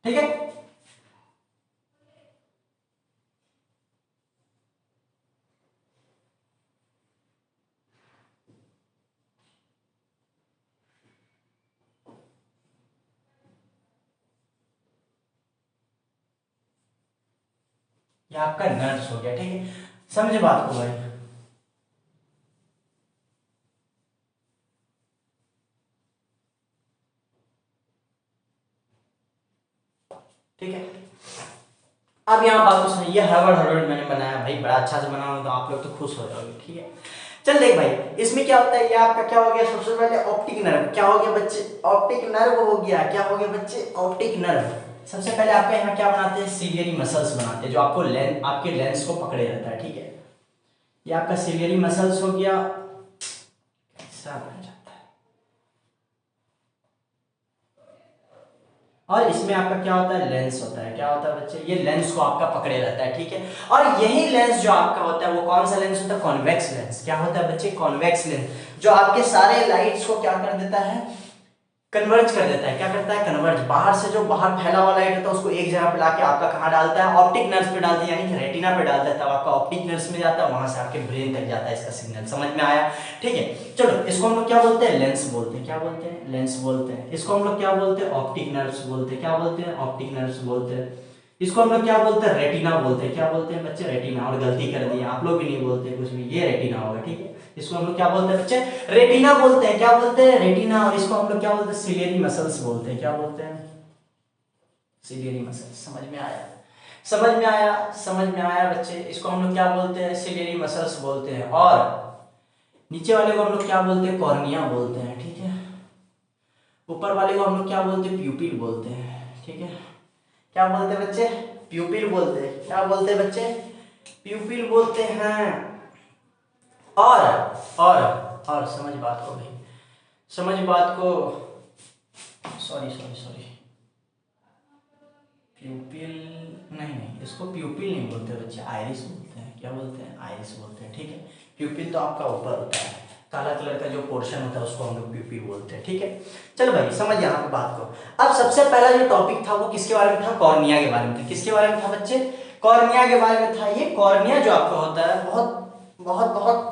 ठीक है, ये आपका नर्व्स हो गया, ठीक है, समझे बात को भाई। ठीक है, अब यहाँ बात तो सही है, हड़बड़ हड़बड़ मैंने बनाया भाई, बड़ा अच्छा से बनाऊंगा तो आप लोग तो खुश हो जाओगे, ठीक है। चल देख भाई, इसमें क्या होता है, ये आपका क्या हो गया, सबसे पहले ऑप्टिक नर्व, क्या हो गया बच्चे, ऑप्टिक नर्व हो गया, क्या हो गया बच्चे, ऑप्टिक नर्व। सबसे पहले आपका यहाँ क्या बनाते हैं, सिलियरी मसल्स बनाते हैं, जो आपको आपके लेंस को पकड़े रहता है, ठीक है। ये आपका सिलियरी मसल्स हो गया, ऐसा बन जाता है। और इसमें आपका क्या होता है, लेंस होता है, क्या होता है बच्चे, ये लेंस को आपका पकड़े रहता है, ठीक है। और यही लेंस जो आपका होता है वो कौन सा लेंस होता है, कॉन्वेक्स लेंस। क्या होता है बच्चे, कॉन्वेक्स लेंस, जो आपके सारे लाइट्स को क्या कर देता है, कन्वर्ज कर देता है। क्या करता है, कन्वर्ज, बाहर से जो बाहर फैला हुआ लाइट होता है उसको एक जगह पे लाके आपका कहाँ डालता है, ऑप्टिक नर्व पे डालता है, यानी कि रेटिना पे डालता है, तब आपका ऑप्टिक नर्व में जाता है, वहां से आपके ब्रेन तक जाता है इसका सिग्नल। समझ में आया, ठीक है। चलो, इसको हम लोग क्या बोलते हैं, लेंस बोलते हैं, क्या बोलते हैं, लेंस बोलते हैं। इसको हम लोग क्या बोलते हैं, ऑप्टिक नर्व्स बोलते हैं, क्या बोलते हैं, ऑप्टिक नर्व्स बोलते हैं। इसको हम लोग क्या बोलते हैं, रेटिना बोलते हैं, क्या बोलते हैं बच्चे, रेटिना। और गलती कर दी, आप लोग भी नहीं बोलते कुछ भी, ये रेटिना होगा, ठीक है। इसको हम लोग क्या बोलते हैं बच्चे, रेटिना बोलते हैं, क्या बोलते हैं, रेटिना। और इसको हम लोग क्या बोलते हैं, सिलियरी मसल्स बोलते हैं, क्या बोलते हैं, सिलियरी मसल्स। समझ में आया, समझ में आया, समझ में आया बच्चे। इसको हम लोग क्या बोलते हैं, सिलियरी मसल्स बोलते हैं। और नीचे वाले को हम लोग क्या बोलते हैं, कॉर्निया बोलते हैं, ठीक है। ऊपर वाले को हम लोग क्या बोलते हैं, प्यूपिल बोलते हैं, ठीक है। क्या बोलते हैं बच्चे, प्यूपिल बोलते हैं, क्या बोलते हैं बच्चे, प्यूपिल बोलते हैं। और समझ बात को भाई, समझ बात को, सॉरी सॉरी सॉरी, प्यूपिल नहीं, इसको प्यूपिल नहीं बोलते बच्चे, आइरिस बोलते हैं। क्या बोलते हैं, आइरिस बोलते हैं, ठीक है। प्यूपिल तो आपका ऊपर होता है, काला कलर का जो पोर्शन होता है उसको हम लोग प्यूपिल बोलते हैं, ठीक है। चलो भाई, समझ यहाँ पे बात को। अब सबसे पहला जो टॉपिक था वो किसके बारे में था, कॉर्निया के बारे में था। किसके बारे में था बच्चे, कॉर्निया के बारे में था। ये कॉर्निया जो आपका होता है बहुत बहुत बहुत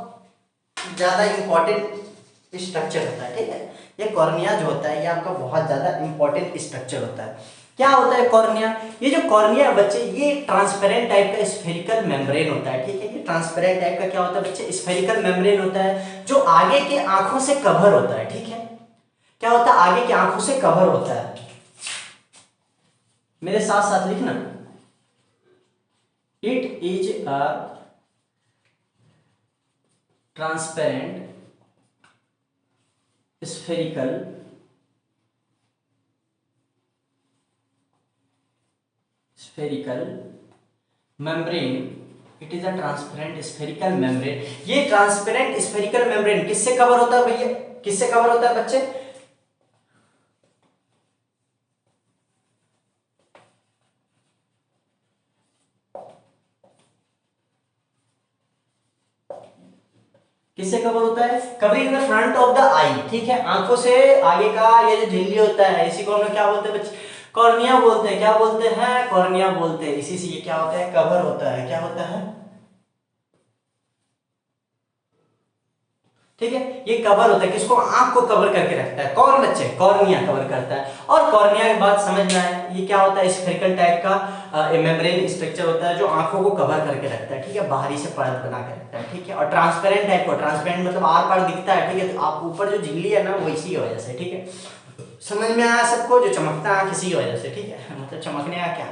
ज्यादा इंपॉर्टेंट स्ट्रक्चर होता है, ठीक है। ये कॉर्निया जो होता है ये आपका बहुत ज्यादा इंपॉर्टेंट स्ट्रक्चर होता है। क्या होता है कॉर्निया, ये जो कॉर्निया है बच्चे, ये ट्रांसपेरेंट टाइप का स्फेरिकल मेम्ब्रेन होता है, ठीक है। ये ट्रांसपेरेंट टाइप का क्या होता है बच्चे, स्फेरिकल मेम्ब्रेन होता है, जो आगे के आंखों से कवर होता है, ठीक है। क्या होता है, आगे की आंखों से कवर होता है। मेरे साथ साथ लिखना, it is a transparent spherical membrane. It is a transparent spherical membrane. ये ट्रांसपेरेंट स्फेरिकल मेम्ब्रेन किससे कवर होता है भैया, किससे कवर होता है बच्चे, किससे कवर होता है, covering the front of the eye, ठीक है। आंखों से आगे का ये जो झिल्ली होता है, इसी को हम लोग क्या बोलते हैं बच्चे, कॉर्निया बोलते हैं। क्या बोलते हैं, कॉर्निया बोलते हैं। इसी से ये क्या होता है, कवर होता है। क्या होता है, ठीक है। ये कवर होता है, किसको, आंख को कवर करके रखता है। कौन बच्चे, कॉर्निया कवर करता है। और कॉर्निया के बाद समझ में आया, ये क्या होता है, स्फेरिकल टाइप का मेम्ब्रेन स्ट्रक्चर होता है, जो आंखों को कवर करके रखता है, ठीक है, बाहरी से परत बना के रखता है, ठीक है। और ट्रांसपेरेंट टाइप का, ट्रांसपेरेंट मतलब आर पार दिखता है, ठीक है। तो आप ऊपर जो झिल्ली है ना वो इसी वजह से, ठीक है। समझ में आया सबको, जो चमकता है किसी वजह से, ठीक है, मतलब चमकने का क्या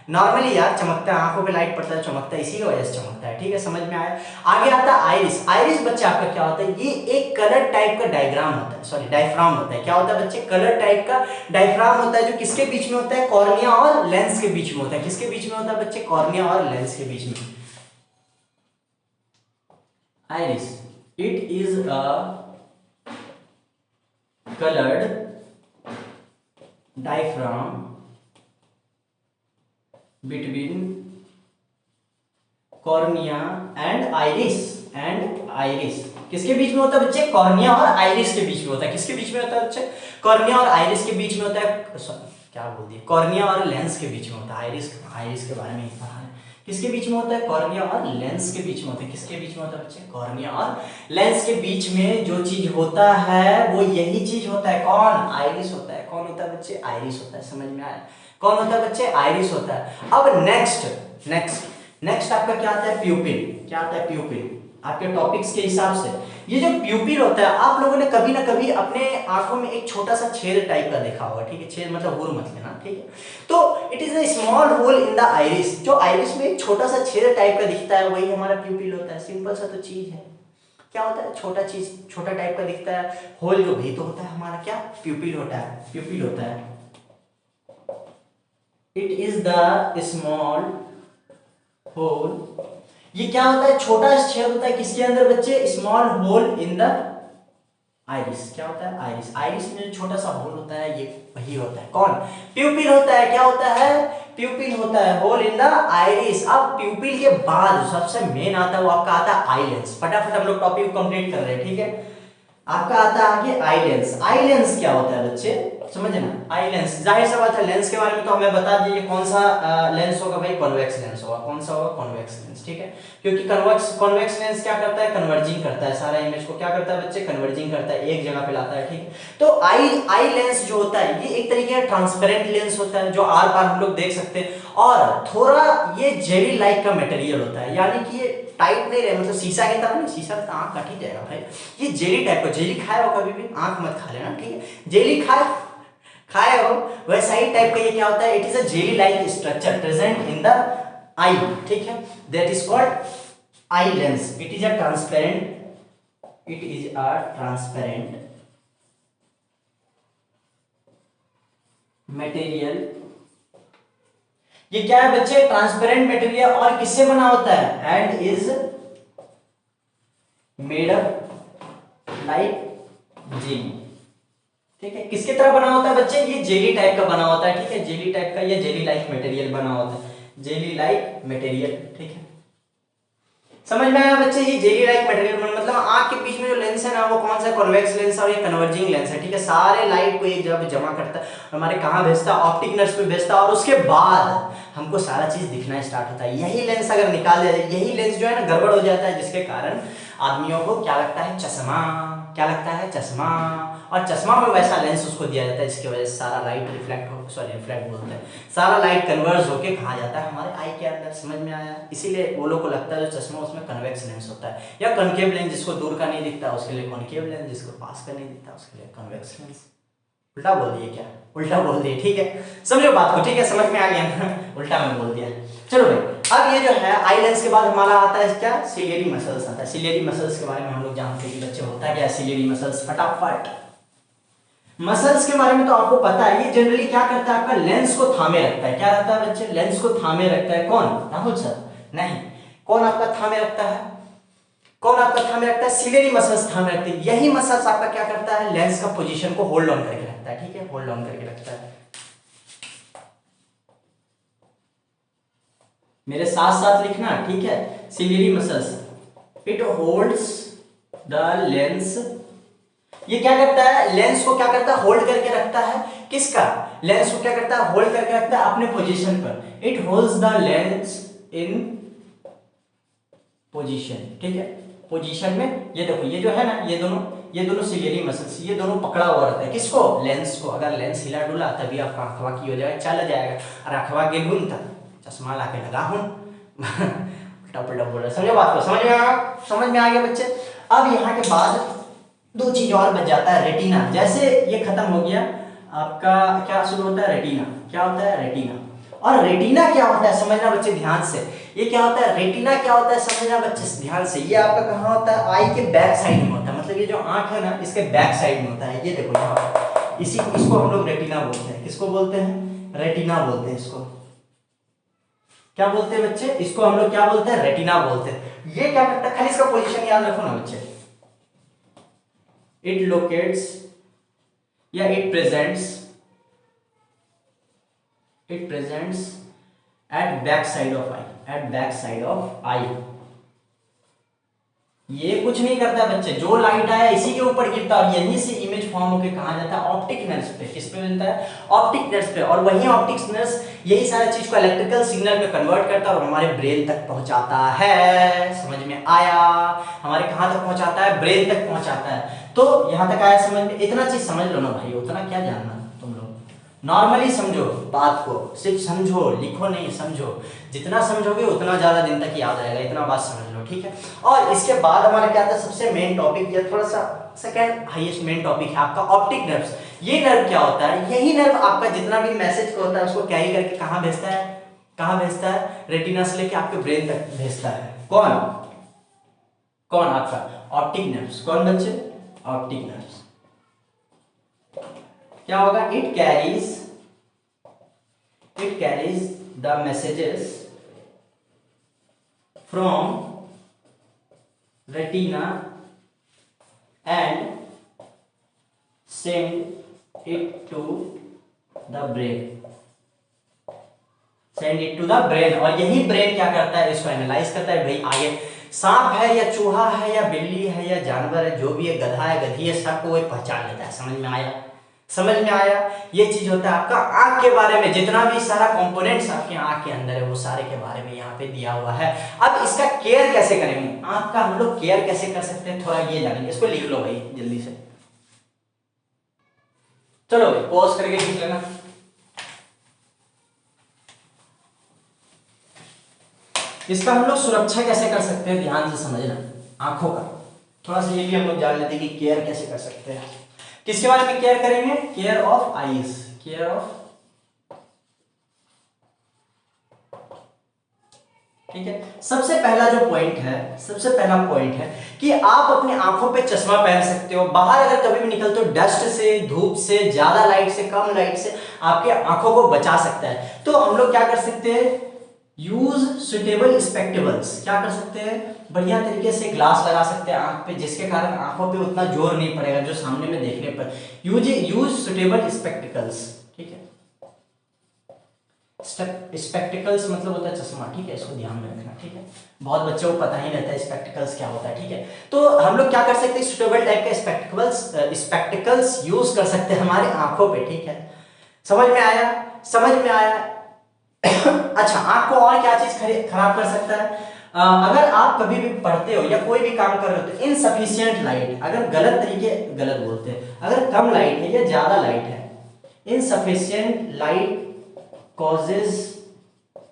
नॉर्मली यार चमकता है, आंखों पे लाइट पड़ता है, चमकता है, इसी की वजह से चमकता है, ठीक है। समझ में आया। आगे आता है आइरिस। आइरिस बच्चे आपका क्या होता है, ये एक कलर टाइप का डायग्राम होता है, सॉरी डायफ्राम होता है। क्या होता है बच्चे, कलर टाइप का डायफ्राम होता है, जो किसके बीच में होता है, कॉर्निया और लेंस के बीच में होता है। किसके बीच में होता है बच्चे, कॉर्निया और लेंस के बीच में। Iris, it is a colored diaphragm between cornea and iris किसके बीच में होता है बच्चे, कॉर्निया और आइरिस के बीच में होता है। किसके बीच में होता है बच्चे, कॉर्निया और आइरिस के बीच में होता है, क्या बोल दिया, कॉर्निया और लेंस के बीच में होता है। आइरिस के बारे में ही पढ़ा है। किसके बीच में होता है, कॉर्निया और लेंस के बीच में होता है। किसके बीच में होता है बच्चे, कॉर्निया और लेंस के बीच में जो चीज होता है वो यही चीज होता है, कौन, आइरिस होता है। कौन होता है बच्चे, आइरिस होता है। समझ में आया, कौन होता है बच्चे, आइरिस होता है। अब नेक्स्ट नेक्स्ट आपका क्या आता है, प्यूपिल। क्या आता है, प्यूपिल। आपके टॉपिक्स के हिसाब से ये जो प्यूपिल होता है, आप लोगों ने कभी ना कभी अपने आंखों में एक छोटा सा छेद टाइप का देखा होगा, ठीक है। छेद मतलब हुर मत लेना, ठीक है। तो it is a small hole in the iris. जो आइरिस में एक छोटा सा छेद टाइप का दिखता है, वही हमारा प्यूपिल होता है। सिंपल सा तो चीज है। क्या होता है, छोटा चीज, छोटा टाइप का दिखता है होल, जो भी तो होता है हमारा क्या, प्यूपिल होता है। प्यूपिल होता है, it is the small hole. ये क्या होता है, छोटा छेद होता है किसके अंदर बच्चे, small hole in the iris. क्या होता है, आइरिस। आइरिस में जो छोटा सा होल होता है, ये वही होता है कौन, प्यूपिल होता है। क्या होता है, प्यूपिल होता है, होल इन द आइरिस। अब प्यूपिल के बाद सबसे मेन आता है, वो आपका आता है आई लेंस। फटाफट हम लोग टॉपिक को कंप्लीट कर रहे हैं, ठीक है। आपका आता है आगे आई लेंस। आई लेंस क्या होता है बच्चे, समझे ना। आई लेंस, जाहिर सा बात है, लेंस के बारे में तो हमें बता दीजिए कौन सा लेंस होगा भाई, कॉन्वेक्स लेंस होगा। कौन सा होगा, कॉन्वेक्स लेंस, ठीक है। क्योंकि कॉन्वेक्स लेंस क्या करता है, कन्वर्जिंग करता है सारा इमेज को। क्या करता है बच्चे, कन्वर्जिंग करता है, एक जगह पे लाता है, ठीक है। तो आई लेंस जो होता है, ये एक तरीके का ट्रांसपेरेंट लेंस होता है, जो आर पार हम लोग देख सकते हैं। और थोड़ा ये जेली लाइक का मटेरियल होता है, यानी कि ये टाइट नहीं रहे, मतलब शीशा की तरह नहीं। शीशा तो आंख कट ही जाएगा भाई। ये जेली टाइप का, जेली खाए हो कभी भी, आंख मत खा लेना, ठीक है। जेली खाए हो वैसा ही टाइप का ये क्या होता है, it is a jelly like structure present in the eye, ठीक है। That is called eye lens. It is a transparent material. ये क्या है बच्चे, ट्रांसपेरेंट मटेरियल। और किससे बना होता है, and is made up like jelly, ठीक है। किसकी तरह बना होता है बच्चे, ये जेली टाइप का बना होता है, ठीक है। जेली टाइप का, ये जेली लाइक मटेरियल बना होता है, जेली लाइक मटेरियल, ठीक है। समझ में आया बच्चे, ये जेली लाइक मटेरियल मतलब आंख के बीच में जो लेंस है ना, वो कौन सा, कॉन्वेक्स लेंस है, और ये कन्वर्जिंग लेंस है, ठीक है। सारे लाइट को एक जगह पे जमा करता है, हमारे कहाँ भेजता है, ऑप्टिक नर्व पे भेजता है, और उसके बाद हमको सारा चीज दिखना स्टार्ट होता है। यही लेंस अगर निकाल दिया जाए, यही लेंस जो है ना गड़बड़ हो जाता है, जिसके कारण आदमियों को क्या लगता है, चश्मा। क्या लगता है, चश्मा। और चश्मा में वैसा लेंस उसको दिया जाता है, जिसकी वजह से सारा लाइट रिफ्लेक्ट बोलते हैं, सारा लाइट कन्वर्ज होके कहा जाता है हमारे आई के अंदर। समझ में आया। इसीलिए वो लोग को लगता है जो चश्मा, उसमें कन्वेक्स लेंस होता है, या कॉनकेव लेंस। जिसको दूर का नहीं दिखता उसके लिए कॉनकेव लेंस, जिसको पास का नहीं दिखता उसके लिए कन्वेक्स लेंस। उल्टा बोल दिए क्या, उल्टा बोल दिए, ठीक है। समझो बात को, ठीक है, समझ में आ गया ना, उल्टा मैंने बोल दिया। चलो भाई, अब ये जो है आई लेंस के बाद हमारा आता है क्या, सिलियरी मसल्स आता है। सिलियरी मसल्स के बारे में हम लोग जानते हैं कि बच्चे होता है क्या सिलियरी मसल्स, फटाफट। मसल्स के बारे में तो आपको पता है, ये जनरली क्या करता है, आपका लेंस को थामे रखता है। क्या रहता है बच्चे, लेंस को थामे रखता है। कौन, राहुल सर, नहीं, कौन आपका थामे रखता है, कौन आपका थामे रखता है, सिलियरी मसल्स थामे रखते हैं। यही मसल्स आपका क्या करता है, लेंस का पोजीशन को होल्ड ऑन करके रखता है, ठीक है, होल्ड ऑन करके रखता है। मेरे साथ साथ लिखना, ठीक है। Ciliary muscles, it holds the lens. ये क्या करता है, लेंस को क्या करता है, होल्ड करके रखता है। किसका, लेंस को क्या करता है, होल्ड करके रखता है अपने पोजीशन पर। It holds the lens in position, ठीक है, पोजीशन में। ये देखो, ये जो है ना, ये दोनों सिलियरी मसल्स, ये दोनों पकड़ा हुआ रहता है। किसको, लेंस को। अगर लेंस हिला डुला तभी आपका आंखवा की हो जाएगा, चल जाएगा। और आंखवा के गुन था, चश्मा ला के लगा हूं। उल्टा पुल्टा बोल रहा, समझो बात को, समझ में आ गया बच्चे। अब यहाँ के बाद दो चीज और बच जाता है, रेटिना। जैसे ये खत्म हो गया आपका, क्या शुरू होता है, रेटिना। क्या होता है, रेटिना। और रेटिना क्या होता है, समझना बच्चे ध्यान से। ये क्या होता है, रेटिना क्या होता है, समझना बच्चे ध्यान से। ये आपका कहाँ होता है, आई के बैक साइड में होता है, मतलब ये जो आंख है ना, इसके बैक साइड में होता है। ये देखो यहाँ, इसको हम लोग रेटिना बोलते हैं। किसको बोलते हैं, रेटिना बोलते हैं। इसको क्या बोलते हैं बच्चे, इसको हम लोग क्या बोलते हैं, रेटिना बोलते हैं। ये क्या करता है, खाली इसका पोजीशन याद रखो ना बच्चे। इट लोकेट्स या it presents at back side of eye, at back side of eye. ये कुछ नहीं करता बच्चे, जो लाइट आया इसी के ऊपर गिरता है, और यहीं से इमेज फॉर्म होकर कहा जाता है ऑप्टिक नर्व्स पे। किस पे बनता है, ऑप्टिक नर्व्स पे। और वही ऑप्टिक नर्व्स यही सारी चीज को इलेक्ट्रिकल सिग्नल में कन्वर्ट करता है और हमारे ब्रेन तक पहुंचाता है। समझ में आया, हमारे कहां तक पहुंचाता है, ब्रेन तक पहुंचाता है। तो यहां तक आया समझ में, इतना चीज समझ लो ना भाई, उतना क्या जानना तुम लोग, नॉर्मली समझो बात को, सिर्फ समझो, लिखो नहीं, समझो। जितना समझोगे उतना ज्यादा दिन तक याद रहेगा, इतना बात समझ लो, ठीक है। और इसके बाद हमारा क्या था, सबसे मेन टॉपिक, या थोड़ा सा सेकंड हाईएस्ट मेन टॉपिक है आपका ऑप्टिक नर्व्स। ये नर्व क्या होता है, यही नर्व आपका जितना भी मैसेज को होता है उसको कैरी करके कहाँ भेजता है, कहाँ भेजता है, रेटिना से लेके आपके ब्रेन तक भेजता है। कौन कौन आपका ऑप्टिक नर्व्स। कौन बच्चे, ऑप्टिक नर्व्स। क्या होगा, it carries the messages from retina and send it to the brain, send it to the brain. और यही ब्रेन क्या करता है, इसको एनालाइज करता है। भाई आगे सांप है या चूहा है या बिल्ली है या जानवर है, जो भी है, गधा है गधी है, सबको वो पहचान लेता है। समझ में आया, समझ में आया। ये चीज होता है आपका आंख के बारे में, जितना भी सारा कंपोनेंट्स आपके आंख के अंदर है वो सारे के बारे में यहाँ पे दिया हुआ है। अब इसका केयर कैसे करेंगे, आंख का हम लोग केयर कैसे कर सकते हैं, थोड़ा ये जानेंगे। इसको लिख लो भाई जल्दी से, चलो भाई पॉज करके लिख लेना। इसका हम लोग सुरक्षा कैसे कर सकते हैं, ध्यान से समझना। आंखों का थोड़ा सा ये भी हम लोग जान लेते हैं कि केयर कैसे कर सकते हैं। किसके बारे में केयर करेंगे, care of eyes, care of, ठीक है। सबसे पहला जो पॉइंट है, सबसे पहला पॉइंट है कि आप अपनी आंखों पे चश्मा पहन सकते हो। बाहर अगर कभी भी निकलते हो, डस्ट से, धूप से, ज्यादा लाइट से, कम लाइट से आपके आंखों को बचा सकता है। तो हम लोग क्या कर सकते हैं, यूज सुटेबल स्पेक्टेबल्स। क्या कर सकते हैं, बढ़िया तरीके से ग्लास लगा सकते हैं आंख पे, जिसके कारण आंखों पे उतना जोर नहीं पड़ेगा जो सामने में देखने पर। यूज सुटेबल स्पेक्टिकल्स, ठीक है। स्पेक्टिकल्स मतलब होता है चश्मा, ठीक है, इसको ध्यान में रखना, ठीक है। बहुत बच्चों को पता ही रहता है स्पेक्टिकल्स क्या होता है, ठीक है। तो हम लोग क्या कर सकते हैं, सुटेबल टाइप का स्पेक्टिकल्स यूज कर सकते हैं हमारे आंखों पे, ठीक है। समझ में आया, समझ में आया। अच्छा, आंख को और क्या चीज खराब कर सकता है, अगर आप कभी भी पढ़ते हो या कोई भी काम कर रहे हो तो इनसफिशिएंट लाइट, अगर गलत बोलते हैं, अगर कम लाइट है या ज्यादा लाइट है, इनसफिशिएंट लाइट कॉजेज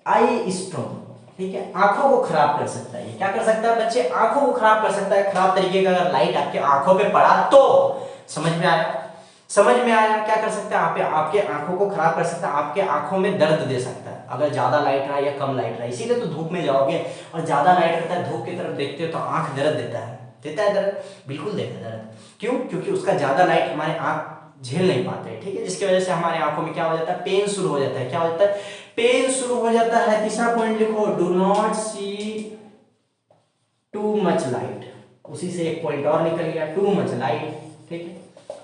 आई स्ट्रोम, ठीक है, आंखों को खराब कर सकता है। ये क्या कर सकता है बच्चे, आंखों को खराब कर सकता है। खराब तरीके का अगर लाइट आपके आंखों पे पड़ा तो, समझ में आया, समझ में आया। क्या कर सकता है, आपके आंखों को खराब कर सकता है, आपके आंखों में दर्द दे सकता है अगर ज्यादा लाइट रहा या कम लाइट रहा। इसीलिए तो धूप में जाओगे और ज्यादा लाइट रहता है, धूप की तरफ देखते हो तो आंख दर्द देता है, दर्द, बिल्कुल देता है दर्द। क्यों, क्योंकि उसका ज्यादा लाइट हमारे आंख झेल नहीं पाते, ठीक है, जिसकी वजह से हमारे आंखों में क्या हो जाता है, पेन शुरू हो जाता है। क्या हो जाता है, पेन शुरू हो जाता है। तीसरा पॉइंट लिखो, do not see too much light. उसी से एक पॉइंट और निकल गया, टू मच लाइट, ठीक है।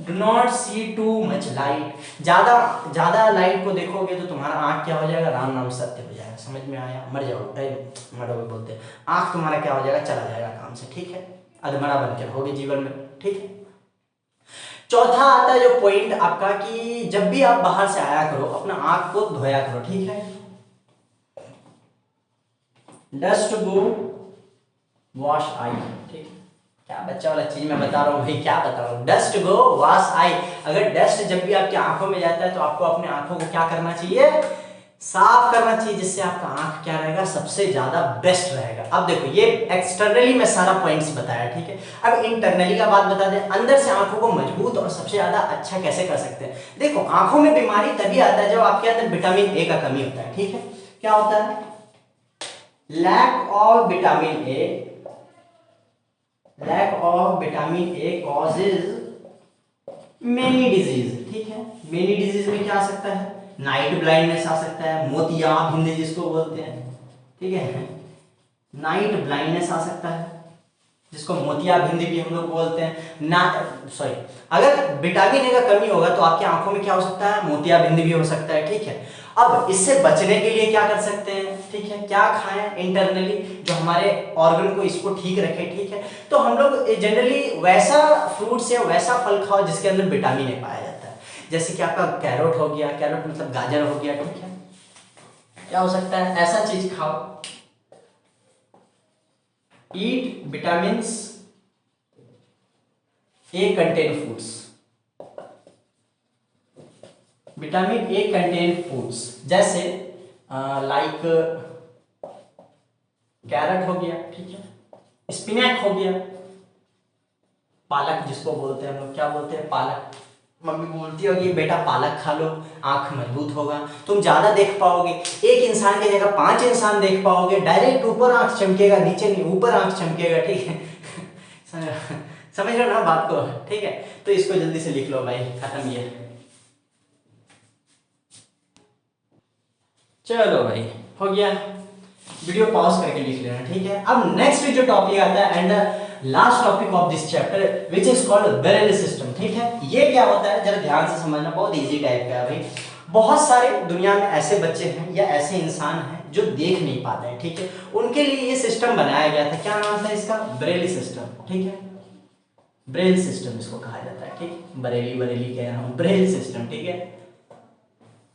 Do not see too much light, ज्यादा लाइट को देखोगे तो तुम्हारा आंख क्या हो जाएगा, राम नाम सत्य हो जाएगा। समझ में आया, मर जाओगे, मरोगे बोलते, आंख तुम्हारा क्या हो जाएगा, चला जाएगा काम से, ठीक है, अधमरा बन के रहोगे जीवन में, ठीक है। चौथा आता है जो पॉइंट आपका कि जब भी आप बाहर से आया करो अपना आंख को धोया करो, ठीक है। डस्ट गो वॉश आई, ठीक, क्या बच्चा वाला चीज मैं बता रहा हूँ भाई, क्या बता रहा हूँ, डस्ट गो वॉश आई। अगर डस्ट जब भी आपकी आंखों में जाता है तो आपको अपने आंखों को क्या करना चाहिए, साफ करना चाहिए, जिससे आपका आंख क्या रहेगा, सबसे ज्यादा बेस्ट रहेगा। अब देखो ये एक्सटर्नली मैं सारा पॉइंट्स बताया, ठीक है। अब इंटरनली का बात बता दें, अंदर से आंखों को मजबूत और सबसे ज्यादा अच्छा कैसे कर सकते हैं। देखो आंखों में बीमारी तभी आता है जब आपके अंदर विटामिन ए का कमी होता है, ठीक है। क्या होता है, lack of vitamin A, lack of vitamin A causes many disease, ठीक है। मेनी डिजीज में क्या आ सकता है, नाइट ब्लाइंडनेस आ सकता है, मोतियाबिंद जिसको बोलते हैं, ठीक है, नाइट ब्लाइंडनेस आ सकता है, जिसको मोतियाबिंद भी हम लोग बोलते हैं ना, सॉरी, अगर विटामिन ए का कमी होगा तो आपकी आंखों में क्या हो सकता है, मोतियाबिंद भी हो सकता है, ठीक है। अब इससे बचने के लिए क्या कर सकते हैं, ठीक है, क्या खाएं इंटरनली जो हमारे ऑर्गन को इसको ठीक रखे, ठीक है। तो हम लोग जनरली वैसा फ्रूट्स या वैसा फल खाओ जिसके अंदर विटामिन ए पाया जाता है, जैसे कि आपका कैरोट हो गया, कैरोट मतलब गाजर हो गया, ठीक है। क्या हो सकता है, ऐसा चीज खाओ, eat vitamins A contain foods, vitamin A contain foods जैसे लाइक कैरेट हो गया, ठीक है, स्पिनच हो गया, पालक जिसको बोलते हैं हम लोग, क्या बोलते हैं, पालक। मम्मी बोलती होगी बेटा पालक खा लो, आंख मजबूत होगा, तुम ज्यादा देख पाओगे, एक इंसान की जगह 5 इंसान देख पाओगे, डायरेक्ट ऊपर आंख चमकेगा, नीचे नहीं, ऊपर आंख चमकेगा, ठीक है। समझ लो ना बात को, ठीक है। तो इसको जल्दी से लिख लो भाई, खत्म ये। चलो भाई हो गया, वीडियो पॉज करके लिख लेना, ठीक है। अब नेक्स्ट जो टॉपिक आता है and last topic of this chapter which is called Braille system, ठीक है। ये क्या होता है जरा ध्यान से समझना, बहुत इजी टाइप का है भाई। बहुत सारे दुनिया में ऐसे बच्चे हैं या ऐसे इंसान हैं जो देख नहीं पाते हैं, ठीक है। उनके लिए ये सिस्टम बनाया गया था, क्या नाम था इसका, ब्रेली सिस्टम, ठीक है। ब्रेल सिस्टम इसको कहा जाता है, ठीक। बरेली बरेली कह रहा हूँ, ब्रेल सिस्टम, ठीक है।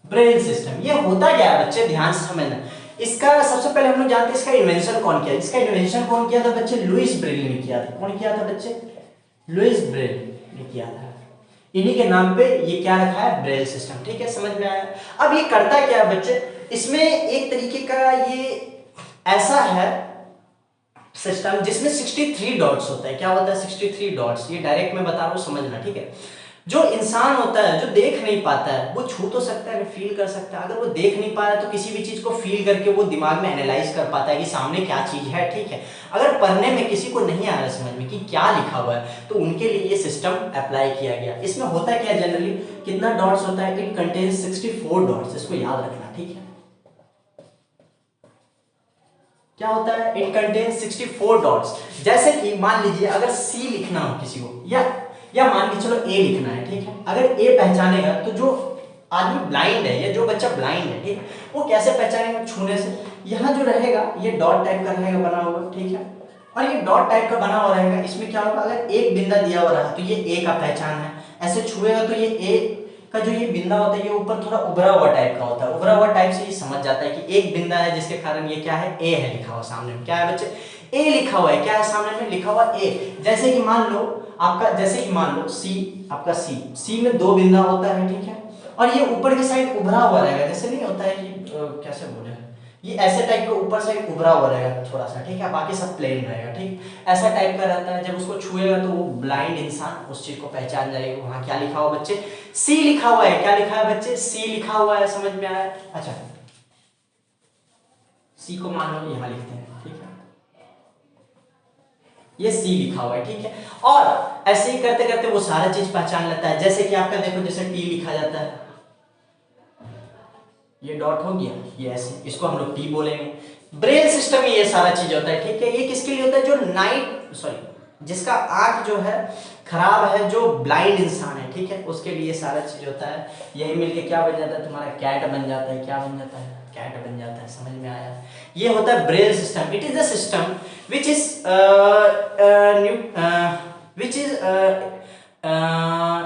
ब्रेल सिस्टम ये होता क्या है बच्चे, ध्यान से समझना। इसका सबसे पहले हम लोग जानते हैं इसका इन्वेंशन कौन किया। इसका इन्वेंशन कौन किया था बच्चे, लुइस ब्रेल ने किया था। कौन किया था बच्चे, लुइस ब्रेल ने किया था। इन्हीं के नाम पे ये क्या रखा है, ब्रेल सिस्टम, ठीक है। समझ में आया। अब ये करता क्या है बच्चे, इसमें एक तरीके का ये ऐसा है सिस्टम जिसमें 63 डॉट्स होता है। क्या होता है, 63 डॉट्स। ये डायरेक्ट मैं बता रहा हूँ, समझना, ठीक है। जो इंसान होता है जो देख नहीं पाता है वो छू तो सकता है, फील कर सकता है। अगर वो देख नहीं पा रहा है तो किसी भी चीज को फील करके वो दिमाग में एनालाइज कर पाता है कि सामने क्या चीज है, ठीक है। अगर पढ़ने में किसी को नहीं आ रहा समझ में कि क्या लिखा हुआ है तो उनके लिए ये सिस्टम अप्लाई किया गया। इसमें होता क्या है, जनरली कितना डॉट्स होता है, इट कंटेन्स 64 डॉट्स। इसको याद रखना, ठीक है। क्या होता है, इट कंटेन्स 64 डॉट्स। जैसे कि मान लीजिए अगर सी लिखना हो किसी को, या मान के चलो ए लिखना है, ठीक है। अगर ए पहचानेगा तो जो आदमी ब्लाइंड है या जो बच्चा ब्लाइंड है, ठीक है, वो कैसे पहचानेगा, छूने से। यहाँ जो रहेगा ये डॉट टाइप का रहेगा बना हुआ, ठीक है। और ये डॉट टाइप का बना हुआ रहेगा, इसमें क्या होगा, अगर एक बिंदा दिया हुआ रहा तो ये ए का पहचान है। ऐसे छुएगा तो ये ए का जो ये बिंदा होता है ये ऊपर थोड़ा उभरा हुआ टाइप का होता है। उभरा हुआ टाइप से ये समझ जाता है कि एक बिंदा है जिसके कारण ये क्या है, ए है लिखा हुआ सामने में। क्या है बच्चे, ए लिखा हुआ है, क्या है सामने में लिखा हुआ ए। जैसे कि मान लो आपका, जैसे कि मान लो सी, आपका सी में 2 बिंदा होता है, ठीक है। और ये ऊपर के साइड उभरा हुआ रहेगा, जैसे नहीं होता है कि कैसे बोले, ये ऐसे टाइप का ऊपर साइड उभरा हुआ रहेगा थोड़ा सा, ठीक है। बाकी सब प्लेन रहेगा, ठीक। ऐसा टाइप का रहता है। जब उसको छुएगा तो वो ब्लाइंड इंसान उस चीज को पहचान जाएगा। वहां क्या लिखा हुआ बच्चे, सी लिखा हुआ है। क्या लिखा है बच्चे, सी लिखा हुआ है। समझ में आया। अच्छा, सी को मान लो यहां लिखते हैं, ठीक है। ये सी लिखा हुआ है, ठीक है। और ऐसे ही करते करते वो सारा चीज पहचान लेता है। जैसे कि आपका देखो, जैसे टी लिखा जाता है, ये डॉट हो गया, ये ऐसे, इसको हम लोग टी बोलेंगे। ब्रेल सिस्टम में ये सारा चीज होता है, ठीक है। ये किसके लिए होता है, जो जिसका आंख जो है खराब है, जो ब्लाइंड इंसान है, ठीक है, उसके लिए सारा चीज होता है। यही मिलके क्या बन जाता है, तुम्हारा कैट बन जाता है। क्या बन जाता है, कैट बन जाता है। समझ में आया। ये होता है Braille system. It is a system which is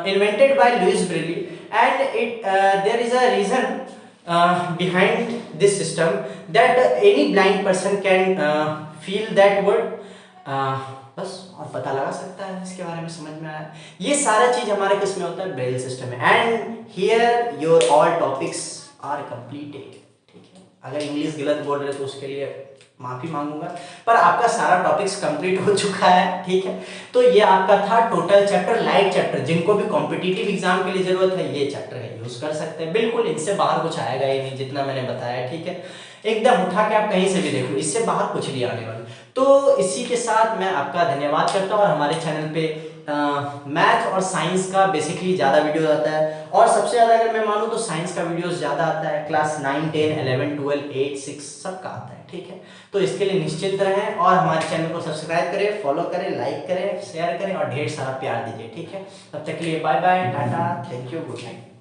invented by Louis Braille, and there is a reason behind this system that any blind person can feel that word. बस और पता लगा सकता है इसके बारे में। समझ में आया। ये सारा चीज हमारे किस में होता है, ब्रेल सिस्टम में। And here your all topics are completed, ठीक है। अगर इंग्लिश गलत बोल रहे तो उसके लिए माफी मांगूंगा, पर आपका सारा टॉपिक्स कंप्लीट हो चुका है, ठीक है। तो ये आपका था टोटल चैप्टर, लाइट चैप्टर। जिनको भी कॉम्पिटिटिव एग्जाम के लिए जरूरत है ये चैप्टर है, यूज कर सकते हैं। बिल्कुल इनसे बाहर कुछ आएगा ही नहीं, जितना मैंने बताया, ठीक है। एकदम उठा के आप कहीं से भी देख लो, इससे बाहर कुछ नहीं आने वाला। तो इसी के साथ मैं आपका धन्यवाद करता हूँ। और हमारे चैनल पे मैथ और साइंस का बेसिकली ज़्यादा वीडियो आता है, और सबसे ज़्यादा अगर मैं मानूँ तो साइंस का वीडियोस ज़्यादा आता है। क्लास 9, 10, 11, 12, 8, 6 सबका आता है, ठीक है। तो इसके लिए निश्चित रहें और हमारे चैनल को सब्सक्राइब करें, फॉलो करें, लाइक करें, शेयर करें और ढेर सारा प्यार दीजिए, ठीक है। तब तक के लिए bye bye, tata, thank you, good night.